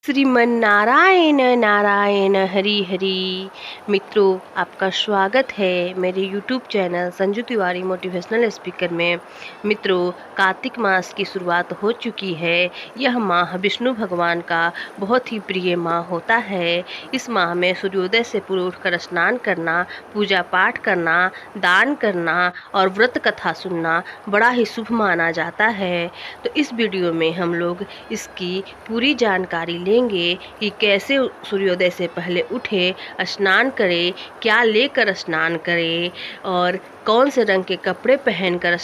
श्रीमन नारायण नारायण हरि हरि। मित्रों, आपका स्वागत है मेरे YouTube channel Sanju Tiwari motivational speaker में। मित्रों, कार्तिक मास की शुरुआत हो चुकी है। यह माह विष्णु भगवान का बहुत ही प्रिय माह होता है। इस माह में सूर्योदय से पूर्व उठकर स्नान करना, पूजा पाठ करना, दान करना और व्रत कथा सुनना बड़ा ही शुभ माना जाता है। तो इस वीडियो में हम लोग इसकी पूरी जानकारी लेंगे कि कैसे सूर्योदय से पहले उठे, स्नान करें, क्या लेकर स्नान करें और कौन से रंग के कपड़े पहनकर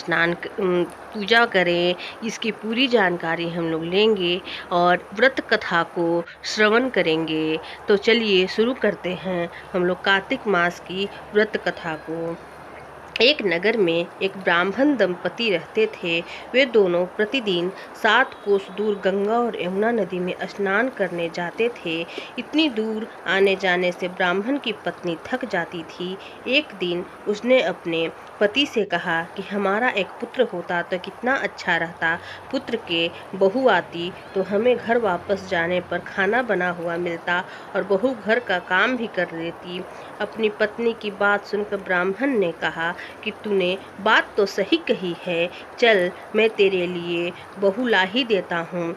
पूजा करें। इसकी पूरी जानकारी हम लोग लेंगे और व्रत कथा को श्रवण करेंगे। तो चलिए शुरू करते हैं हम लोग कार्तिक मास की व्रत कथा को। एक नगर में एक ब्राह्मण दंपति रहते थे। वे दोनों प्रतिदिन 7 कोस दूर गंगा और यमुना नदी में स्नान करने जाते थे। इतनी दूर आने जाने से ब्राह्मण की पत्नी थक जाती थी। एक दिन उसने अपने पति से कहा कि हमारा एक पुत्र होता तो कितना अच्छा रहता। पुत्र के बहू आती तो हमें घर वापस जाने पर खाना बना हुआ मिलता और बहू घर का काम भी कर देती। अपनी पत्नी की बात सुनकर ब्राह्मण ने कहा कि तूने बात तो सही कही है, चल मैं तेरे लिए बहू ला ही देता हूँ।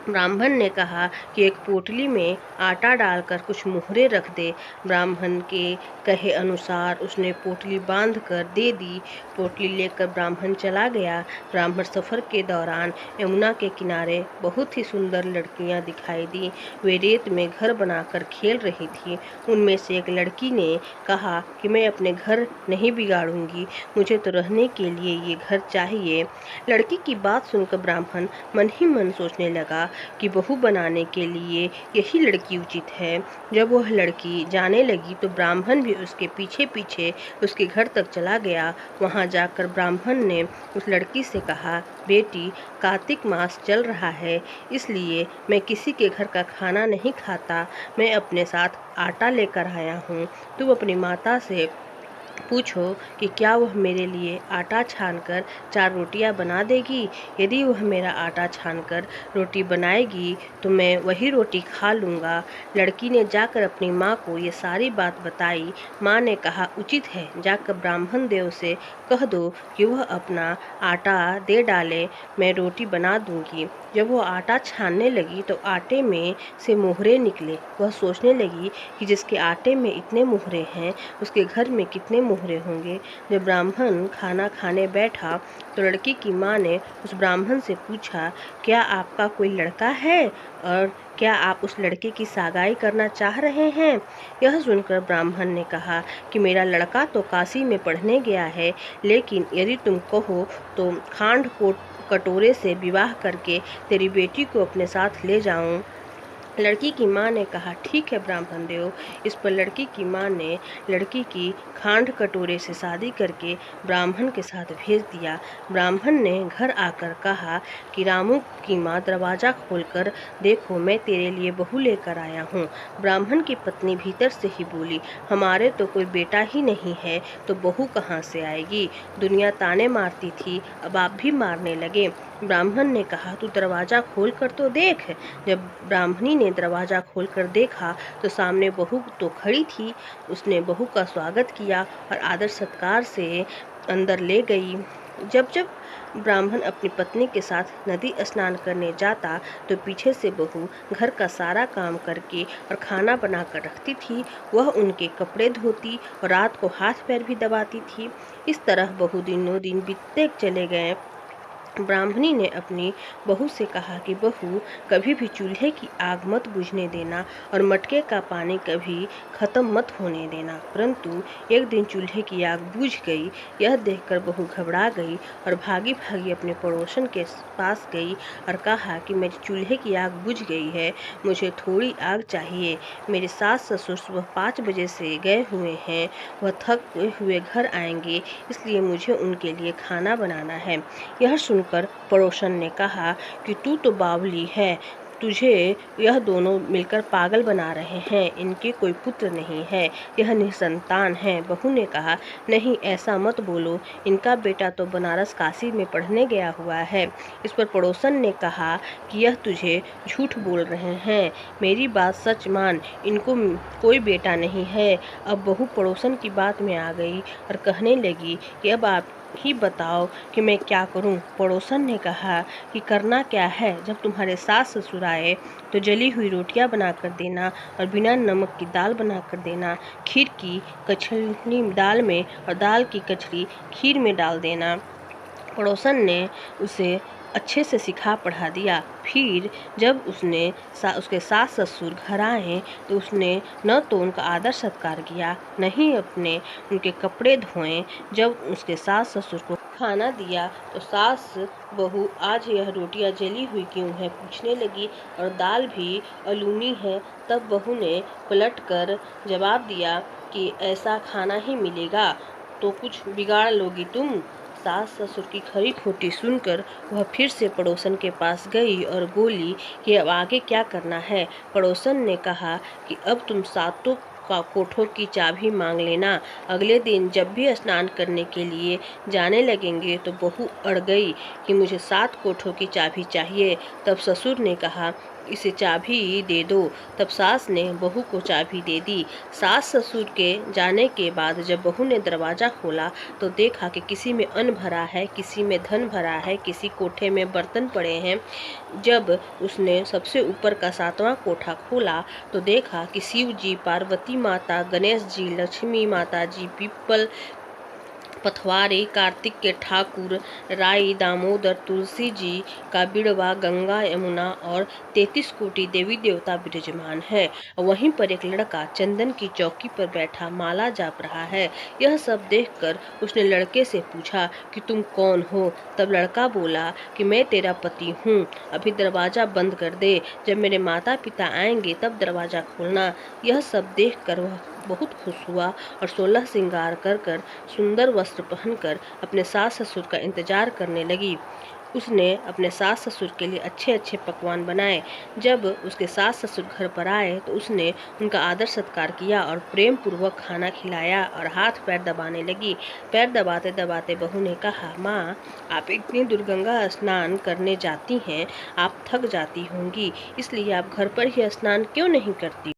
ब्राह्मण ने कहा कि एक पोटली में आटा डालकर कुछ मुहरे रख दे। ब्राह्मण के कहे अनुसार उसने पोटली बांध कर दे दी। पोटली लेकर ब्राह्मण चला गया। ब्राह्मण सफ़र के दौरान यमुना के किनारे बहुत ही सुंदर लड़कियां दिखाई दी। वे रेत में घर बनाकर खेल रही थी। उनमें से एक लड़की ने कहा कि मैं अपने घर नहीं बिगाड़ूंगी, मुझे तो रहने के लिए ये घर चाहिए। लड़की की बात सुनकर ब्राह्मण मन ही मन सोचने लगा कि बहू बनाने के लिए यही लड़की उचित है। जब वह लड़की जाने लगी तो ब्राह्मण भी उसके पीछे पीछे उसके घर तक चला गया। वहां जाकर ब्राह्मण ने उस लड़की से कहा, बेटी, कार्तिक मास चल रहा है, इसलिए मैं किसी के घर का खाना नहीं खाता। मैं अपने साथ आटा लेकर आया हूँ। तू अपनी माता से पूछो कि क्या वह मेरे लिए आटा छानकर 4 रोटियां बना देगी। यदि वह मेरा आटा छानकर रोटी बनाएगी तो मैं वही रोटी खा लूँगा। लड़की ने जाकर अपनी माँ को ये सारी बात बताई। माँ ने कहा, उचित है, जाकर ब्राह्मण देव से कह दो कि वह अपना आटा दे डाले, मैं रोटी बना दूँगी। जब वो आटा छानने लगी तो आटे में से मुहरे निकले। वह सोचने लगी कि जिसके आटे में इतने मुहरे हैं उसके घर में कितने मुहरे होंगे। जब ब्राह्मण खाना खाने बैठा तो लड़की की माँ ने उस ब्राह्मण से पूछा, क्या आपका कोई लड़का है और क्या आप उस लड़के की सगाई करना चाह रहे हैं। यह सुनकर ब्राह्मण ने कहा कि मेरा लड़का तो काशी में पढ़ने गया है, लेकिन यदि तुम कहो तो खांड को कटोरे से विवाह करके तेरी बेटी को अपने साथ ले जाऊं। लड़की की माँ ने कहा, ठीक है ब्राह्मण देव। इस पर लड़की की माँ ने लड़की की खांड कटोरे से शादी करके ब्राह्मण के साथ भेज दिया। ब्राह्मण ने घर आकर कहा कि रामू की माँ, दरवाज़ा खोलकर देखो, मैं तेरे लिए बहू लेकर आया हूँ। ब्राह्मण की पत्नी भीतर से ही बोली, हमारे तो कोई बेटा ही नहीं है तो बहू कहाँ से आएगी। दुनिया ताने मारती थी, अब आप भी मारने लगे। ब्राह्मण ने कहा, तू दरवाज़ा खोल कर तो देख। जब ब्राह्मणी ने दरवाज़ा खोलकर देखा तो सामने बहू तो खड़ी थी। उसने बहू का स्वागत किया और आदर सत्कार से अंदर ले गई। जब जब ब्राह्मण अपनी पत्नी के साथ नदी स्नान करने जाता तो पीछे से बहू घर का सारा काम करके और खाना बना कर रखती थी। वह उनके कपड़े धोती और रात को हाथ पैर भी दबाती थी। इस तरह बहु दिनों दिन बीतते चले गए। ब्राह्मणी ने अपनी बहू से कहा कि बहू, कभी भी चूल्हे की आग मत बुझने देना और मटके का पानी कभी ख़त्म मत होने देना। परंतु एक दिन चूल्हे की आग बुझ गई। यह देखकर बहू घबरा गई और भागी भागी अपने पड़ोसन के पास गई और कहा कि मेरे चूल्हे की आग बुझ गई है, मुझे थोड़ी आग चाहिए। मेरे सास ससुर सुबह 5 बजे से गए हुए हैं, वह थके हुए घर आएंगे, इसलिए मुझे उनके लिए खाना बनाना है। यह सुनकर पड़ोसन ने कहा कि तू तो बावली है, तुझे यह दोनों मिलकर पागल बना रहे हैं। इनके कोई पुत्र नहीं है, यह निसंतान है। बहू ने कहा, नहीं ऐसा मत बोलो, इनका बेटा तो बनारस काशी में पढ़ने गया हुआ है। इस पर पड़ोसन ने कहा कि यह तुझे झूठ बोल रहे हैं, मेरी बात सच मान, इनको कोई बेटा नहीं है। अब बहू पड़ोसन की बात में आ गई और कहने लगी कि अब आप ही बताओ कि मैं क्या करूं। पड़ोसन ने कहा कि करना क्या है, जब तुम्हारे सास ससुर आए तो जली हुई रोटियां बना कर देना और बिना नमक की दाल बना कर देना, खीर की कचली दाल में और दाल की कचरी खीर में डाल देना। पड़ोसन ने उसे अच्छे से सिखा पढ़ा दिया। फिर जब उसके सास ससुर घर आए तो उसने न तो उनका आदर सत्कार किया, न ही उनके कपड़े धोए। जब उसके सास ससुर को खाना दिया तो सास बहू आज यह रोटियां जली हुई क्यों है पूछने लगी और दाल भी अलूनी है। तब बहू ने पलट कर जवाब दिया कि ऐसा खाना ही मिलेगा तो कुछ बिगाड़ लोगी तुम। सास ससुर की खरी खोटी सुनकर वह फिर से पड़ोसन के पास गई और बोली कि अब आगे क्या करना है। पड़ोसन ने कहा कि अब तुम सातों का कोठों की चाबी मांग लेना। अगले दिन जब भी स्नान करने के लिए जाने लगेंगे तो बहू अड़ गई कि मुझे 7 कोठों की चाबी चाहिए। तब ससुर ने कहा, इसे चाबी दे दो। तब सास ने बहू को चाबी दे दी। सास ससुर के जाने के बाद जब बहू ने दरवाज़ा खोला तो देखा कि किसी में अन्न भरा है, किसी में धन भरा है, किसी कोठे में बर्तन पड़े हैं। जब उसने सबसे ऊपर का 7वां कोठा खोला तो देखा कि शिव जी, पार्वती माता, गणेश जी, लक्ष्मी माता जी, पीपल पथवारी, कार्तिक के ठाकुर, राई, दामोदर, तुलसी जी का बिड़वा, गंगा यमुना और 33 कोटि देवी देवता विराजमान है। वहीं पर एक लड़का चंदन की चौकी पर बैठा माला जाप रहा है। यह सब देखकर उसने लड़के से पूछा कि तुम कौन हो। तब लड़का बोला कि मैं तेरा पति हूँ, अभी दरवाज़ा बंद कर दे, जब मेरे माता पिता आएंगे तब दरवाज़ा खोलना। यह सब देखकर वह बहुत खुश हुआ और 16 श्रृंगार कर सुंदर वस्त्र पहनकर अपने सास ससुर का इंतजार करने लगी। उसने अपने सास ससुर के लिए अच्छे अच्छे पकवान बनाए। जब उसके सास ससुर घर पर आए तो उसने उनका आदर सत्कार किया और प्रेम पूर्वक खाना खिलाया और हाथ पैर दबाने लगी। पैर दबाते दबाते बहू ने कहा, माँ आप इतनी दूर गंगा स्नान करने जाती हैं, आप थक जाती होंगी, इसलिए आप घर पर ही स्नान क्यों नहीं करती।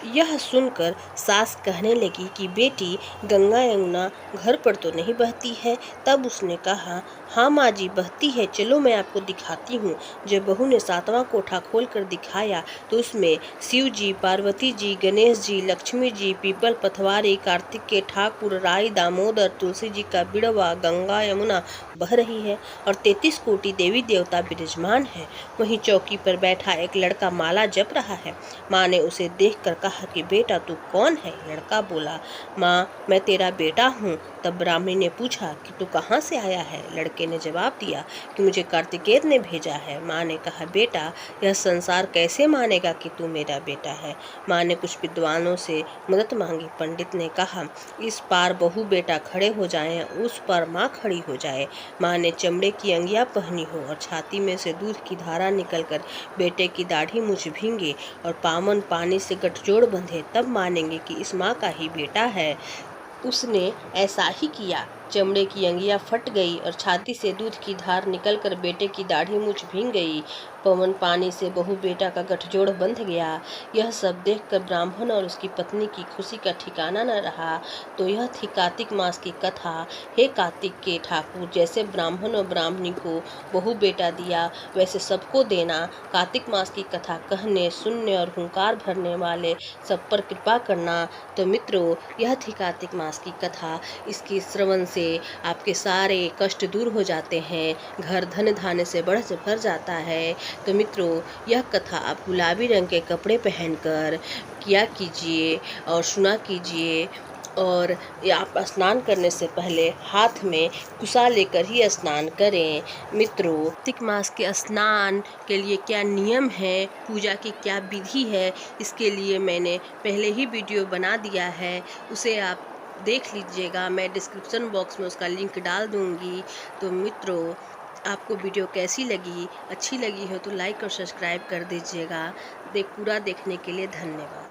यह सुनकर सास कहने लगी कि बेटी, गंगा यमुना घर पर तो नहीं बहती है। तब उसने कहा, हाँ माँ जी बहती है, चलो मैं आपको दिखाती हूँ। जब बहू ने 7वां कोठा खोलकर दिखाया तो उसमें शिव जी, पार्वती जी, गणेश जी, लक्ष्मी जी, पीपल पथवारी, कार्तिक के ठाकुर, राई, दामोदर, तुलसी जी का बिड़वा, गंगा यमुना बह रही है और 33 कोटि देवी देवता विराजमान है। वहीं चौकी पर बैठा एक लड़का माला जप रहा है। माँ ने उसे देखकर कहा कि बेटा तू कौन है। लड़का बोला, माँ मैं तेरा बेटा हूँ। तब ब्राह्मणी ने पूछा कि तू कहाँ से आया है। लड़के ने जवाब दिया कि मुझे कार्तिकेय ने भेजा है। माँ ने कहा, बेटा यह संसार कैसे मानेगा कि तू मेरा बेटा है। माँ ने कुछ विद्वानों से मदद मांगी। पंडित ने कहा, इस पार बहू बेटा खड़े हो जाएं, उस पर माँ खड़ी हो जाए। माँ ने चमड़े की अंगिया पहनी हो और छाती में से दूध की धारा निकलकर बेटे की दाढ़ी मूछ भींगे और पावन पानी से गठजोड़ बंधे, तब मानेंगे कि इस माँ का ही बेटा है। उसने ऐसा ही किया। चमड़े की अंगिया फट गई और छाती से दूध की धार निकलकर बेटे की दाढ़ी मूछ भींग गई। पवन पानी से बहू बेटा का गठजोड़ बंध गया। यह सब देखकर ब्राह्मण और उसकी पत्नी की खुशी का ठिकाना न रहा। तो यह थी कार्तिक मास की कथा। हे कार्तिक के ठाकुर, जैसे ब्राह्मण और ब्राह्मणी को बहू बेटा दिया वैसे सबको देना। कार्तिक मास की कथा कहने, सुनने और हुंकार भरने वाले सब पर कृपा करना। तो मित्रों, यह थी कार्तिक मास की कथा। इसकी श्रवण से आपके सारे कष्ट दूर हो जाते हैं, घर धन धान्य से भर जाता है। तो मित्रों, यह कथा आप गुलाबी रंग के कपड़े पहनकर किया कीजिए और सुना कीजिए। और आप स्नान करने से पहले हाथ में कुसा लेकर ही स्नान करें। मित्रों, कार्तिक मास के स्नान के लिए क्या नियम है, पूजा की क्या विधि है, इसके लिए मैंने पहले ही वीडियो बना दिया है, उसे आप देख लीजिएगा। मैं डिस्क्रिप्शन बॉक्स में उसका लिंक डाल दूँगी। तो मित्रों, आपको वीडियो कैसी लगी, अच्छी लगी हो तो लाइक और सब्सक्राइब कर दीजिएगा। पूरा देखने के लिए धन्यवाद।